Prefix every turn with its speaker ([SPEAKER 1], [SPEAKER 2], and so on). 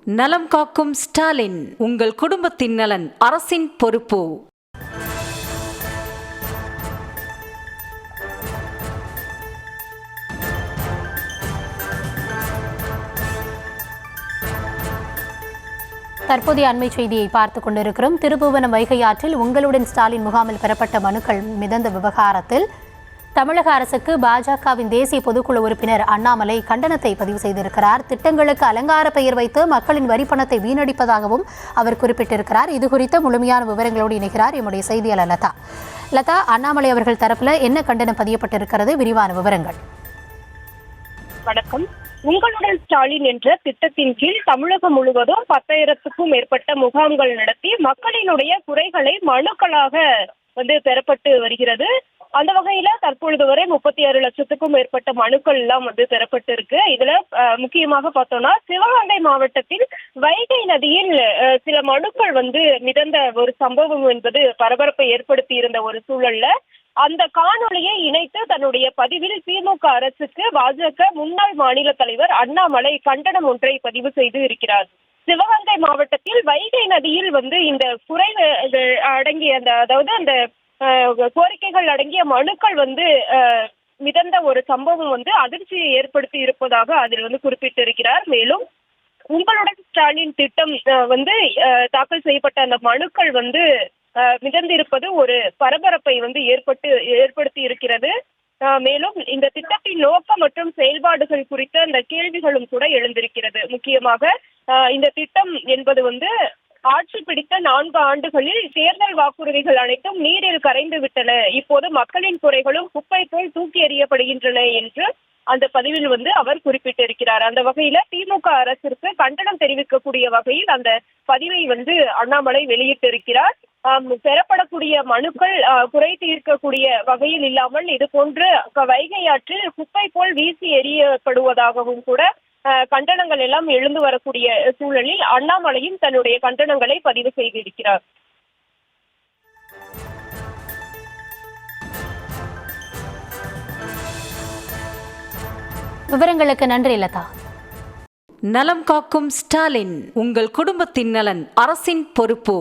[SPEAKER 1] நலம் காக்கும் ஸ்டாலின், உங்கள் குடும்பத்தின் நலன் அரசின் பொறுப்பு.
[SPEAKER 2] தற்போதைய அண்மை செய்தியை பார்த்துக் கொண்டிருக்கிறோம். திருப்புவனம் வைகை ஆற்றில் உங்களுடன் ஸ்டாலின் முகாமில் பெறப்பட்ட மனுக்கள் மிதந்த விவகாரத்தில் தமிழக அரசுக்கு பாஜகவின் தேசிய பொதுக்குழு உறுப்பினர் அண்ணாமலை கண்டனத்தை பதிவு செய்திருக்கிறார். திட்டங்களுக்கு அலங்கார பெயர் வைத்து மக்களின் வரிப்பணத்தை வீணடிப்பதாகவும் அவர் குறிப்பிட்டிருக்கிறார். இது குறித்த முழுமையான விவரங்களோடு இணைகிறார் எம்முடைய செய்தியாளர் லதா. லதா, அண்ணாமலை அவர்கள் தரப்புல என்ன கண்டனம் பதியப்பட்டிருக்கிறது? விரிவான விவரங்கள்.
[SPEAKER 3] வணக்கம். உங்களுடன் ஸ்டாலின் என்ற திட்டத்தின் கீழ் தமிழகம் முழுவதும் 10,000க்கும் மேற்பட்ட முகாம்கள் நடத்தி மக்களினுடைய குறைகளை மனுக்களாக பெறப்பட்டு வருகிறது. அந்த வகையில தற்பொழுது வரை 36 லட்சத்துக்கும் மேற்பட்ட மனுக்கள் எல்லாம் பெறப்பட்டு இருக்கு. இதுல முக்கியமாக பார்த்தோம்னா சிவகங்கை மாவட்டத்தில் வைகை நதியில் சில மனுக்கள் மிதந்த ஒரு சம்பவம் என்பது பரபரப்பை ஏற்படுத்தி இருந்த ஒரு சூழல்ல அந்த காணொலியை இணைத்து தன்னுடைய பதிவில் திமுக அரசுக்கு பாஜக முன்னாள் மாநில தலைவர் அண்ணாமலை கண்டனம் ஒன்றை பதிவு செய்து இருக்கிறார். சிவகங்கை மாவட்டத்தில் வைகை நதியில் இந்த குறை அடங்கிய அந்த கோரிக்கைகள் அடங்கிய மனுக்கள் மிதந்த ஒரு சம்பவம் அதிர்ச்சியை ஏற்படுத்தி இருப்பதாக அதில் குறிப்பிட்டிருக்கிறார். மேலும் உங்களுடன் ஸ்டாலின் திட்டம் தாக்கல் செய்யப்பட்ட அந்த மனுக்கள் மிதந்திருப்பது ஒரு பரபரப்பை ஏற்படுத்தி இருக்கிறது. மேலும் இந்த திட்டத்தின் நோக்கம் மற்றும் செயல்பாடுகள் குறித்த அந்த கேள்விகளும் கூட எழுந்திருக்கிறது. முக்கியமாக இந்த திட்டம் என்பது ஆட்சி பிடித்த 4 ஆண்டுகளில் தேர்தல் வாக்குறுதிகள் அனைத்தும் நீரில் கரைந்து விட்டன, இப்போது மக்களின் குறைகளும் குப்பை போல் தூக்கி எறியப்படுகின்றன என்று அந்த பதிவில் அவர் குறிப்பிட்டிருக்கிறார். அந்த வகையில திமுக அரசிற்கு கண்டனம் தெரிவிக்கக்கூடிய வகையில் அந்த பதிவை அண்ணாமலை வெளியிட்டிருக்கிறார். பெறப்படக்கூடிய மனுக்கள் குறை தீர்க்கக்கூடிய வகையில் இல்லாமல் இது போன்று வைகை ஆற்றில் குப்பை போல் வீசி எறியப்படுவதாகவும் கூட கண்டனங்கள் எல்லாம் எழுந்து வரக்கூடிய சூழலில் அண்ணாமலையும் தன்னுடைய கண்டனங்களை பதிவு செய்திருக்கிறார்.
[SPEAKER 2] விவரங்களுக்கு நன்றி லதா.
[SPEAKER 1] நலம் காக்கும் ஸ்டாலின், உங்கள் குடும்பத்தின் நலன் அரசின் பொறுப்பு.